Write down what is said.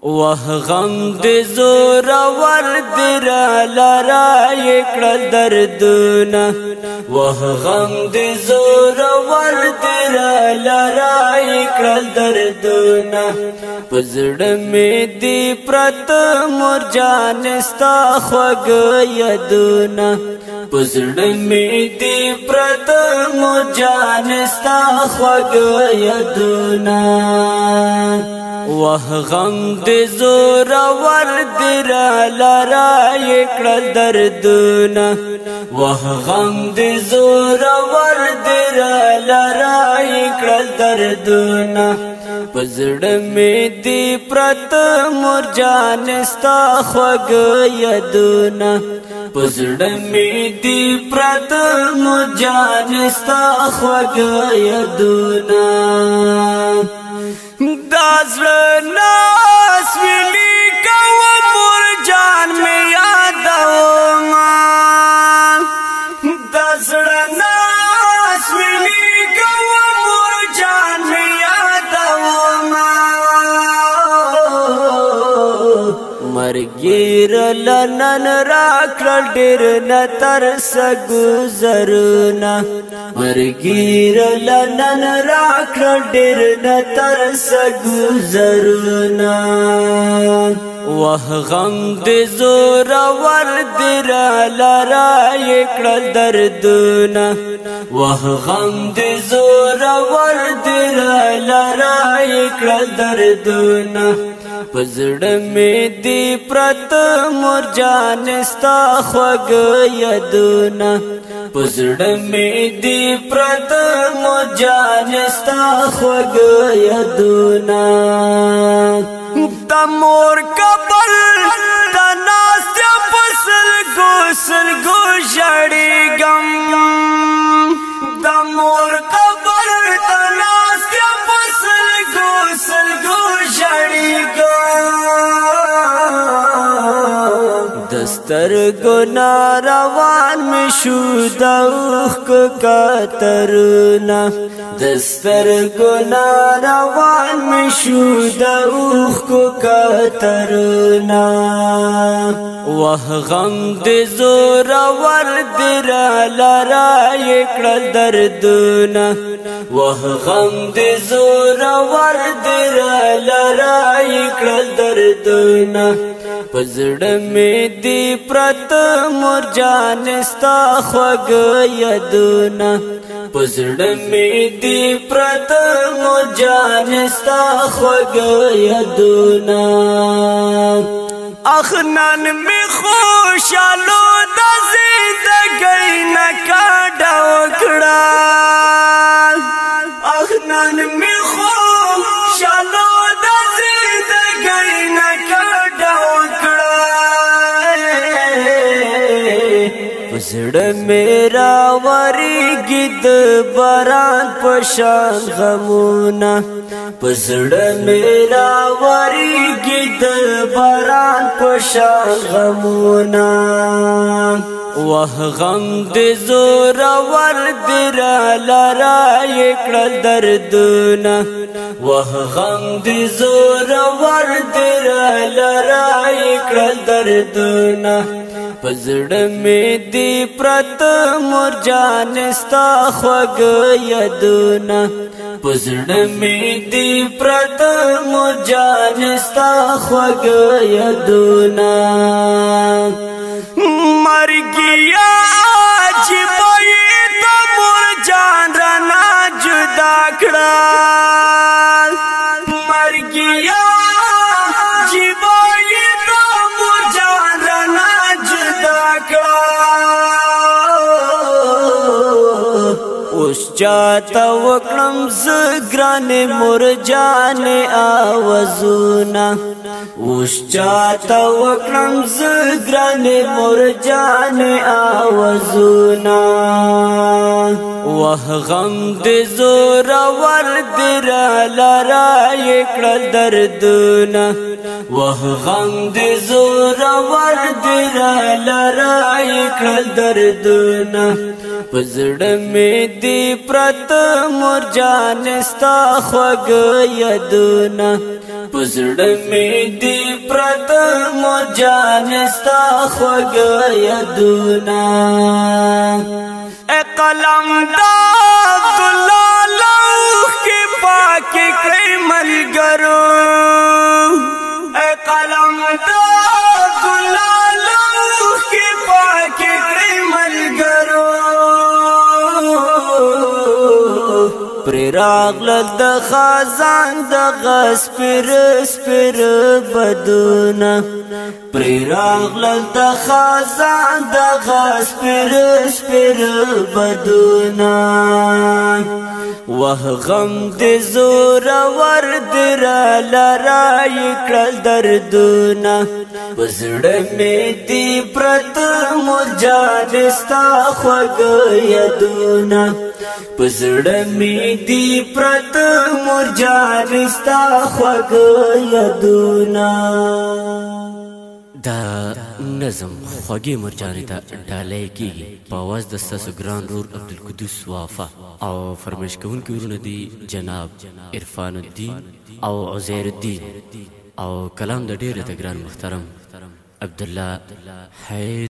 वह गम दे जोरा वर्द लरा इकड़ल दर्दना वह गम दे जोरा वर्द लरा इकड़ल दर्दना पजड़ में दी प्रत मुरजानस्ता ख्वग यदुना पजड़ में दी प्रत मुरजानस्ता ख्वग यदुना वह गम दे जोरा वर्द लरा इकड़ल दर्दना वह गम दे जोरा वर्द लरा इकड़ल दर्दना पजड़ में दी प्रत मुरजानस्ता ख्वग यदुना पजड़ में दी प्रत मुरजानस्ता ख्वग यदुना दाज़ना स्विली का मुरजान में याद आऊंगा दाज़ना स्विली का मुरजान में याद आऊंगा मरगिर लनन राखल डेर न तरस गुजरना मरगिर लनन राखल डेर न तरस गुजरना वह गम दे जोरा वर्द लरा इकड़ल दर्दना वह गम दे जोरा वर्द लरा इकड़ल दर्दना पजड़ में दी प्रत मुरजानस्ता ख्वग यदुना पजड़ में दी प्रत मुरजानस्ता ख्वग यदुना तमोर कबल तनास्या फसल गोसल गुजड़ी गम तमोर कबल तनास्या फसल गोसल गुजड़ी गम दस्तर गुना रवान में शुदाउख का तरुना दस्तर गुना रवान में शुदाउख का तरुना वह गम दे जोरा वर्द लरा इकड़ल दर्दना वह गम दे जोरा वर्द लरा इकड़ल दर्दना पजड़ में दी प्रत मुरजानस्ता ख्वग यदुना पजड़ में दी प्रत मुरजानस्ता ख्वग यदुना अखनन में खुशालो दा जिंदगी न काढ़ा उखड़ा अखनन में खुशालो दा जिंदगी न काढ़ा उखड़ा पजड़ मेरा वरी गिद बरान पशान गमुना पजड़ मेरा वरी गिद बरान पशान गमुना वह गम दे जोरा वर्द लरा इकड़ल दर्दना वह गम दे जोरा वर्द लरा इकड़ल दर्दना पजड़ में दी प्रत मुरजानस्ता ख्वग यदुना पजड़ में दी प्रत मुरजानस्ता ख्वग यदुना मर गया जिबाई तो मुरजान रना जुदा खड़ा मर गया जिबाई तो मुरजान रना जुदा खड़ा उस जाता वक्रम ज़ग्राने मुरजाने आवाज़ुना उस जाता वक्रम ज़ग्राने मुरजाने आवाज़ुना وه غم د زور ور در لرا یکړل دردونه وه غم د زور ور در لرا یکړل دردونه پزړه مې دی پرت مور جان ستا خوږ یادونه پزړه مې دی پرت مور جان ستا خوږ یادونه قلم دا عبدالله لوح کی پاک کئی ملگرو قلم دا عبدالله لوح کی پاک کئی ملگرو پر راغلل د خزان د غسپر سپر بدونه پر راغلل د خزان د غسپر سپر بدونه وه غم د زور ور در لرا یکړل دردونه پزړه مې دی پرت مور جان ستا خوږ یادونه پزړه مې دی پرت مور جان ستا خوږ یادونه دا نظم خوږې مرجانې ته ډالۍ کېږي په اواز د ستاسو ګران رور عبدالقدوس وافا او فرمایش کوونکي ورونه دي جناب عرفان الدین او عزیر الدین او کلام د ډېر ته ګران محترم عبدالله حید